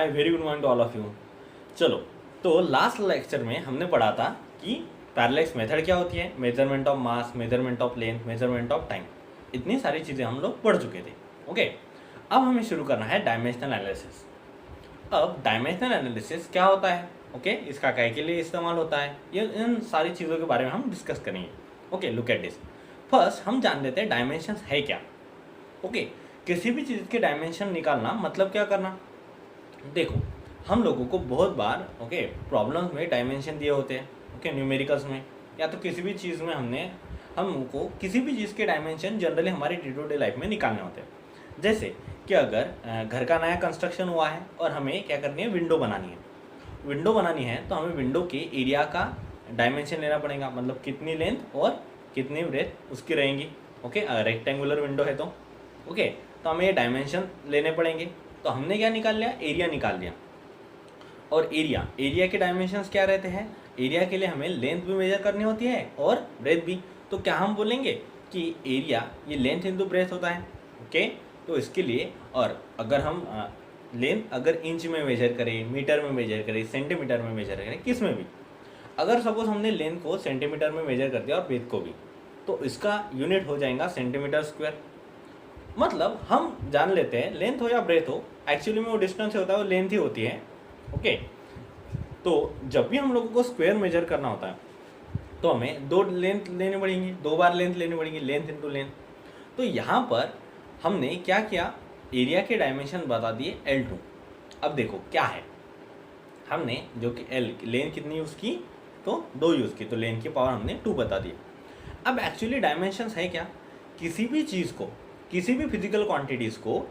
Hi, very good morning to all of you. चलो, तो last lecture में हमने पढ़ा था कि पैरेलल मेथड क्या होती है, measurement of mass, measurement of length, measurement of time, इतनी सारी चीज़ें हम लोग पढ़ चुके थे। ओके, अब हमें शुरू करना है डायमेंशनल एनालिसिस। अब डायमेंशनल एनालिसिस क्या होता है, ओके, इसका काय के लिए इस्तेमाल होता है, ये इन सारी चीज़ों के बारे में हम डिस्कस करेंगे। Okay, look at this. First हम जान लेते हैं डायमेंशन है क्या। ओके, किसी भी चीज़ के डायमेंशन निकालना मतलब क्या करना। देखो, हम लोगों को बहुत बार ओके प्रॉब्लम्स में डायमेंशन दिए होते हैं, ओके, न्यूमेरिकल्स में या तो किसी भी चीज़ में हमको किसी भी चीज़ के डायमेंशन जनरली हमारी डे टू डे लाइफ में निकालने होते हैं। जैसे कि अगर घर का नया कंस्ट्रक्शन हुआ है और हमें क्या करनी है, विंडो बनानी है तो हमें विंडो के एरिया का डायमेंशन लेना पड़ेगा, मतलब कितनी लेंथ और कितनी ब्रेथ उसकी रहेंगी। ओके, रेक्टेंगुलर विंडो है तो ओके, तो हमें ये डायमेंशन लेने पड़ेंगे। तो हमने क्या निकाल लिया, एरिया निकाल लिया। और एरिया के डायमेंशंस क्या रहते हैं, एरिया के लिए हमें लेंथ भी मेजर करनी होती है और ब्रेथ भी। तो क्या हम बोलेंगे कि एरिया ये लेंथ इंटू ब्रेथ होता है। ओके, तो इसके लिए, और अगर हम लेंथ अगर इंच में मेजर करें, मीटर में मेजर करें, सेंटीमीटर में मेजर करें, किस में भी, अगर सपोज हमने लेंथ को सेंटीमीटर में मेजर कर दिया और ब्रेथ को भी, तो इसका यूनिट हो जाएगा सेंटीमीटर स्क्वायर। मतलब हम जान लेते हैं लेंथ हो या ब्रेथ हो, एक्चुअली में वो डिस्टेंस होता है, वो लेंथ ही होती है। ओके, तो जब भी हम लोगों को स्क्वायर मेजर करना होता है तो हमें दो लेंथ लेनी पड़ेंगी, दो बार लेंथ लेनी पड़ेंगी, लेंथ इंटू लेंथ। तो यहाँ पर हमने क्या किया, एरिया के डायमेंशन बता दिए L2। अब देखो क्या है, हमने जो कि लेंथ कितनी यूज़ की, तो 2 यूज़ की, तो लेंथ की पावर हमने 2 बता दी। अब एक्चुअली डायमेंशंस है क्या, किसी भी चीज़ को, किसी भी फिजिकल क्वांटिटीज़ को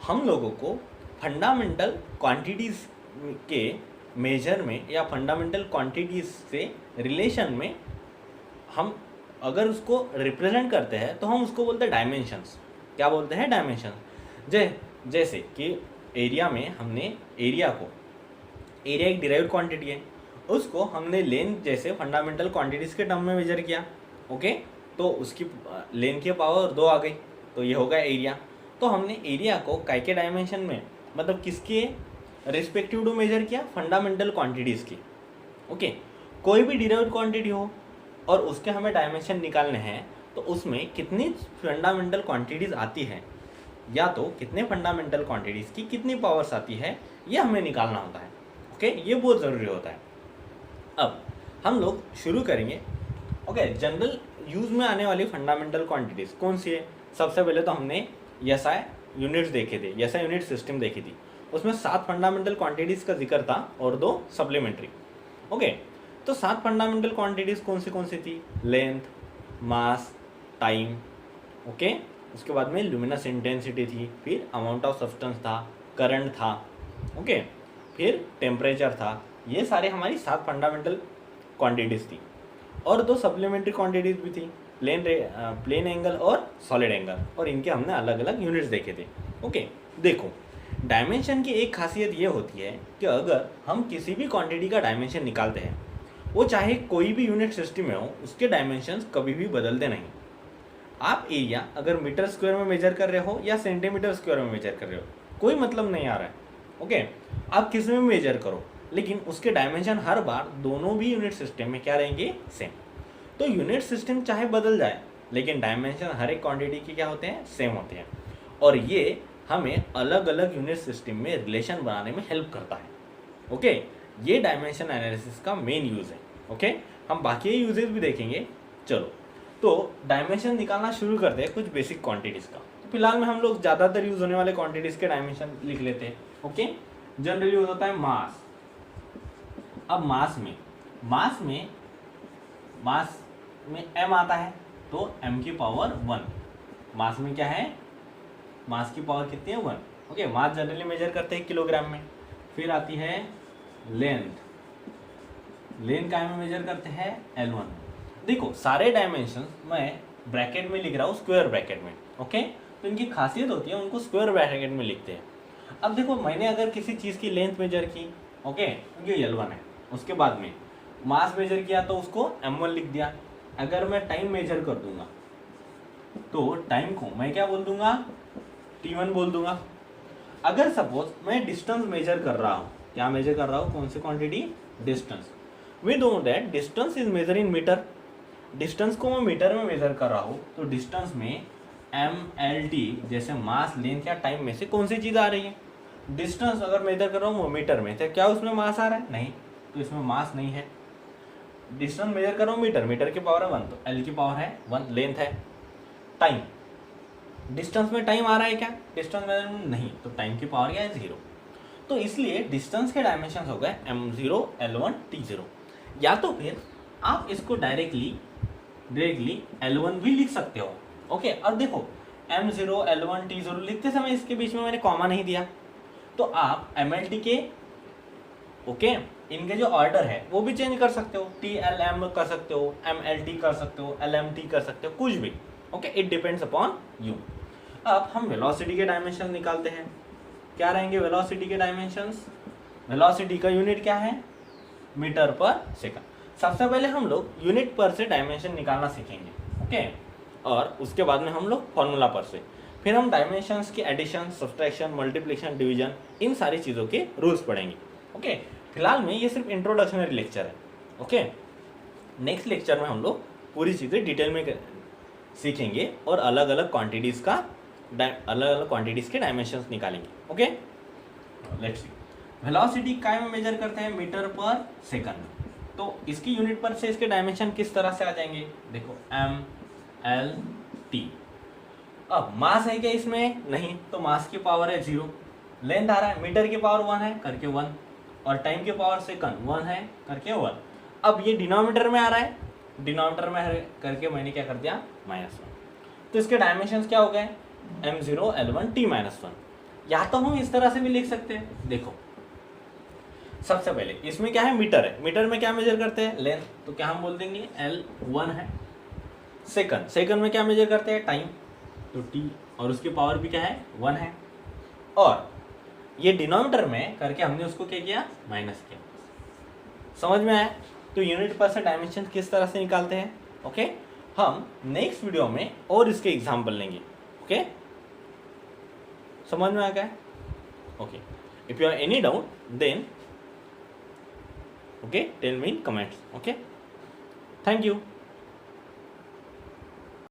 हम लोगों को फंडामेंटल क्वांटिटीज़ के मेजर में या फंडामेंटल क्वांटिटीज़ से रिलेशन में हम अगर उसको रिप्रेजेंट करते हैं तो हम उसको बोलते हैं डायमेंशंस। क्या बोलते हैं, डायमेंशंस। जैसे कि एरिया में हमने एरिया एक डिराइव्ड क्वांटिटी है, उसको हमने लेंथ जैसे फंडामेंटल क्वांटिटीज़ के टर्म में मेजर किया। ओके, तो उसकी लेंथ की पावर 2 आ गई, तो ये होगा एरिया। तो हमने एरिया को काय के डायमेंशन में, मतलब किसके रिस्पेक्टिव टू मेजर किया, फंडामेंटल क्वांटिटीज़ की। ओके, कोई भी डिराइव्ड क्वांटिटी हो और उसके हमें डायमेंशन निकालने हैं, तो उसमें कितनी फंडामेंटल क्वांटिटीज़ आती है या तो कितने फंडामेंटल क्वांटिटीज़ की कितनी पावर्स आती है, ये हमें निकालना होता है। ओके, ये बहुत ज़रूरी होता है। अब हम लोग शुरू करेंगे। ओके, जनरल यूज़ में आने वाली फंडामेंटल क्वांटिटीज़ कौन सी है। सबसे पहले तो हमने एसआई यूनिट्स देखे थे, एसआई यूनिट सिस्टम देखी थी, उसमें 7 फंडामेंटल क्वांटिटीज़ का जिक्र था और 2 सप्लीमेंट्री। ओके, तो 7 फंडामेंटल क्वांटिटीज़ कौन सी थी, लेंथ, मास, टाइम, ओके, उसके बाद में ल्यूमिनस इंटेंसिटी थी, फिर अमाउंट ऑफ सब्सटेंस था, करंट था, ओके, फिर टेम्परेचर था। ये सारे हमारी 7 फंडामेंटल क्वांटिटीज़ थी और 2 सप्लीमेंट्री क्वांटिटीज़ भी थी, प्लेन एंगल और सॉलिड एंगल, और इनके हमने अलग अलग यूनिट्स देखे थे। ओके, देखो, डायमेंशन की एक खासियत ये होती है कि अगर हम किसी भी क्वांटिटी का डायमेंशन निकालते हैं, वो चाहे कोई भी यूनिट सिस्टम में हो, उसके डायमेंशंस कभी भी बदलते नहीं। आप एरिया अगर मीटर स्क्वायर में मेजर कर रहे हो या सेंटीमीटर स्क्वायर में मेजर कर रहे हो, कोई मतलब नहीं आ रहा है। ओके, आप किस में मेजर करो, लेकिन उसके डायमेंशन हर बार दोनों भी यूनिट सिस्टम में क्या रहेंगे, सेम। तो यूनिट सिस्टम चाहे बदल जाए, लेकिन डायमेंशन हर एक क्वांटिटी के क्या होते हैं, सेम होते हैं। और ये हमें अलग अलग यूनिट सिस्टम में रिलेशन बनाने में हेल्प करता है। ओके, ये डायमेंशन एनालिसिस का मेन यूज़ है। ओके, हम बाकी यूजेस भी देखेंगे। चलो, तो डायमेंशन निकालना शुरू करते हैं कुछ बेसिक क्वांटिटीज़ का। तो फिलहाल में हम लोग ज़्यादातर यूज़ होने वाले क्वांटिटीज़ के डायमेंशन लिख लेते हैं। ओके, जनरली यूज होता है मास। अब मास में m आता है, तो m की पावर 1। मास में क्या है, मास की पावर कितनी है, 1। ओके, मास जनरली मेजर करते हैं किलोग्राम में। फिर आती है लेंथ का में मेजर करते हैं L1। देखो, सारे डायमेंशन मैं ब्रैकेट में लिख रहा हूँ, स्क्वायर ब्रैकेट में। ओके, तो इनकी खासियत होती है, उनको स्क्वायर ब्रैकेट में लिखते हैं। अब देखो, मैंने अगर किसी चीज़ की लेंथ मेजर की, ओके, ये L1 है, उसके बाद में मास मेजर किया तो उसको M1 लिख दिया। अगर मैं टाइम मेजर कर दूंगा तो टाइम को मैं क्या बोल दूंगा, T1 बोल दूंगा। अगर सपोज मैं डिस्टेंस मेजर कर रहा हूँ, क्या मेजर कर रहा हूँ, कौन सी quantity, distance. We know that distance is measure in meter. Distance को मैं मीटर में मेजर कर रहा हूँ, तो डिस्टेंस में MLT जैसे मास, लेंथ या टाइम में से कौन सी चीज़ आ रही है। डिस्टेंस अगर मेजर कर रहा हूँ वो मीटर में, तो क्या उसमें मास आ रहा है, नहीं, तो इसमें मास नहीं है। डिस्टेंस मेजर कर रहा हूँ मीटर, मीटर की पावर है 1, तो L की पावर है 1, लेंथ है। टाइम, डिस्टेंस में टाइम आ रहा है क्या, डिस्टेंस में नहीं, तो टाइम की पावर क्या है 0। तो इसलिए डिस्टेंस के डायमेंशन हो गए m0 L1 T0। या तो फिर आप इसको डायरेक्टली L1 भी लिख सकते हो। ओके, और देखो m0 L1 T0 लिखते समय इसके बीच में मैंने कॉमा नहीं दिया, तो आप MLT के ओके इनके जो ऑर्डर है वो भी चेंज कर सकते हो, TLM कर सकते हो, MLT कर सकते हो, LMT कर सकते हो, कुछ भी। Okay, it depends upon you. अब हम वेलोसिटी के डायमेंशन निकालते हैं। क्या रहेंगे वेलोसिटी के डायमेंशंस, वेलोसिटी का यूनिट क्या है, मीटर पर सेकंड। सबसे पहले हम लोग यूनिट पर से डायमेंशन निकालना सीखेंगे, ओके, और उसके बाद में हम लोग फॉर्मूला पर से, फिर हम डायमेंशंस की एडिशन, सब्सट्रैक्शन, मल्टीप्लिकेशन, डिवीजन, इन सारी चीज़ों के रूल्स पढ़ेंगे। ओके, फिलहाल में ये सिर्फ इंट्रोडक्शनरी लेक्चर है। ओके, नेक्स्ट लेक्चर में हम लोग पूरी चीज़ें डिटेल में सीखेंगे और अलग अलग क्वांटिटीज़ के डायमेंशंस निकालेंगे। Okay, let's see. वेलोसिटी काय में मेजर करते हैं, मीटर पर सेकंड, तो इसकी यूनिट पर से इसके डायमेंशन किस तरह से आ जाएंगे, देखो MLT। अब मास है क्या इसमें, नहीं, तो मास की पावर है 0, लेंथ आ रहा है, मीटर की पावर 1 है करके 1, और टाइम की पावर सेकंड 1 है करके 1। अब ये डिनोमिनेटर में आ रहा है, डिनोमिनेटर में करके मैंने क्या कर दिया -1, तो इसके डायमेंशंस क्या हो गए m0 L1 T-1। या तो हम इस तरह से भी लिख सकते हैं, देखो सबसे पहले इसमें क्या है, मीटर है, मीटर में क्या मेजर करते हैं, लेंथ, तो क्या हम बोल देंगे L1 है। सेकंड, सेकंड में क्या मेजर करते हैं, टाइम, तो T, और उसकी पावर भी क्या है 1 है, और ये डिनोमिनेटर में करके हमने उसको क्या किया, माइनस किया। समझ में आया। तो यूनिट पर से डायमेंशन किस तरह से निकालते हैं। ओके, हम नेक्स्ट वीडियो में और इसके एग्जाम्पल लेंगे। ओके, समझ में आ गया। Okay, if you are any doubt then okay tell me in comments. Okay, thank you.